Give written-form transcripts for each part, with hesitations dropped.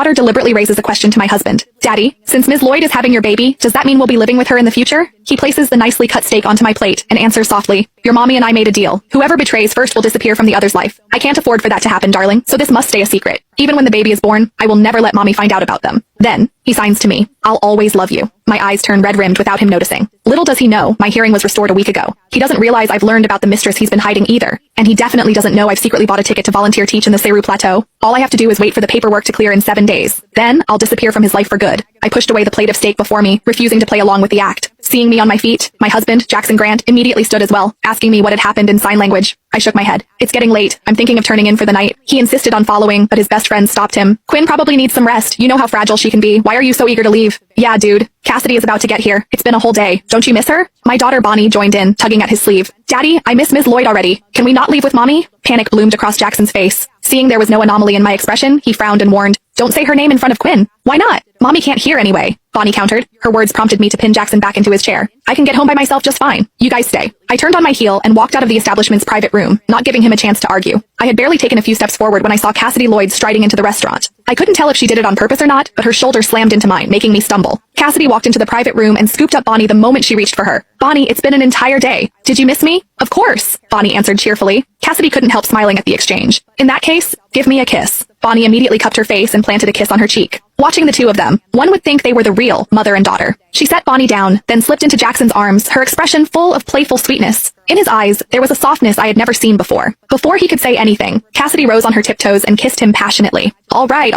daughter deliberately raises a question to my husband. Daddy, since Ms. Lloyd is having your baby, does that mean we'll be living with her in the future? He places the nicely cut steak onto my plate and answers softly. Your mommy and I made a deal. Whoever betrays first will disappear from the other's life. I can't afford for that to happen, darling, so this must stay a secret. Even when the baby is born, I will never let mommy find out about them. Then, he signs to me. I'll always love you. My eyes turn red-rimmed without him noticing. Little does he know, my hearing was restored a week ago. He doesn't realize I've learned about the mistress he's been hiding either. And he definitely doesn't know I've secretly bought a ticket to volunteer teach in the Seru Plateau. All I have to do is wait for the paperwork to clear in 7 days. Then, I'll disappear from his life for good. I pushed away the plate of steak before me, refusing to play along with the act. Seeing me on my feet, my husband, Jackson Grant, immediately stood as well, asking me what had happened in sign language. I shook my head. It's getting late. I'm thinking of turning in for the night. He insisted on following, but his best friend stopped him. Quinn probably needs some rest. You know how fragile she can be. Why are you so eager to leave? Yeah, dude. Cassidy is about to get here. It's been a whole day. Don't you miss her? My daughter Bonnie joined in, tugging at his sleeve. Daddy, I miss Ms. Lloyd already. Can we not leave with mommy? Panic bloomed across Jackson's face. Seeing there was no anomaly in my expression, he frowned and warned. Don't say her name in front of Quinn. Why not? Mommy can't hear anyway. Bonnie countered. Her words prompted me to pin Jackson back into his chair. I can get home by myself just fine. You guys stay. I turned on my heel and walked out of the establishment's private room, not giving him a chance to argue. I had barely taken a few steps forward when I saw Cassidy Lloyd striding into the restaurant. I couldn't tell if she did it on purpose or not, but her shoulder slammed into mine, making me stumble. Cassidy walked into the private room and scooped up Bonnie the moment she reached for her. Bonnie, it's been an entire day. Did you miss me? Of course, Bonnie answered cheerfully. Cassidy couldn't help smiling at the exchange. In that case, give me a kiss. Bonnie immediately cupped her face and planted a kiss on her cheek. Watching the two of them, one would think they were the real mother and daughter. She set Bonnie down, then slipped into Jackson's arms, her expression full of playful sweetness. In his eyes, there was a softness I had never seen before. Before he could say anything, Cassidy rose on her tiptoes and kissed him passionately. All right,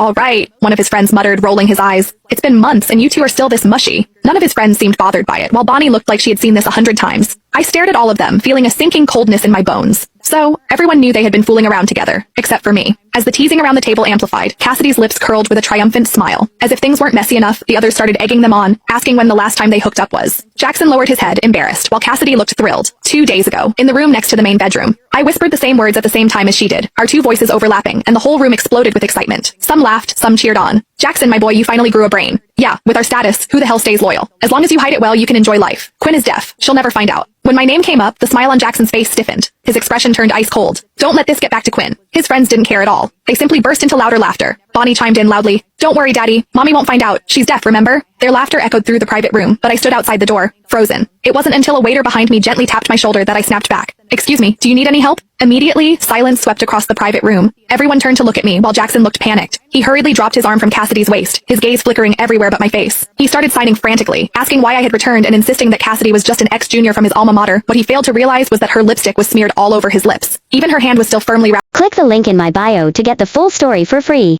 one of his friends muttered, rolling his eyes. It's been months and you two are still this mushy. None of his friends seemed bothered by it, while Bonnie looked like she had seen this 100 times. I stared at all of them, feeling a sinking coldness in my bones. So, everyone knew they had been fooling around together, except for me. As the teasing around the table amplified, Cassidy's lips curled with a triumphant smile. As if things weren't messy enough, the others started egging them on, asking when the last time they hooked up was. Jackson lowered his head, embarrassed, while Cassidy looked thrilled. 2 days ago, in the room next to the main bedroom. I whispered the same words at the same time as she did, our two voices overlapping, and the whole room exploded with excitement. Some laughed, some cheered on. Jackson, my boy, you finally grew a brain. Yeah, with our status, who the hell stays loyal? As long as you hide it well, you can enjoy life. Quinn is deaf. She'll never find out. When my name came up, the smile on Jackson's face stiffened. His expression turned ice cold. Don't let this get back to Quinn. His friends didn't care at all. They simply burst into louder laughter. Bonnie chimed in loudly. Don't worry, Daddy. Mommy won't find out. She's deaf, remember? Their laughter echoed through the private room, but I stood outside the door, frozen. It wasn't until a waiter behind me gently tapped my shoulder that I snapped back. Excuse me, do you need any help? Immediately, silence swept across the private room. Everyone turned to look at me while Jackson looked panicked. He hurriedly dropped his arm from Cassidy's waist, his gaze flickering everywhere but my face. He started signing frantically, asking why I had returned and insisting that Cassidy was just an ex-junior from his alma mater. What he failed to realize was that her lipstick was smeared all over his lips. Even her hand was still firmly wrapped. Click the link in my bio to get the full story for free.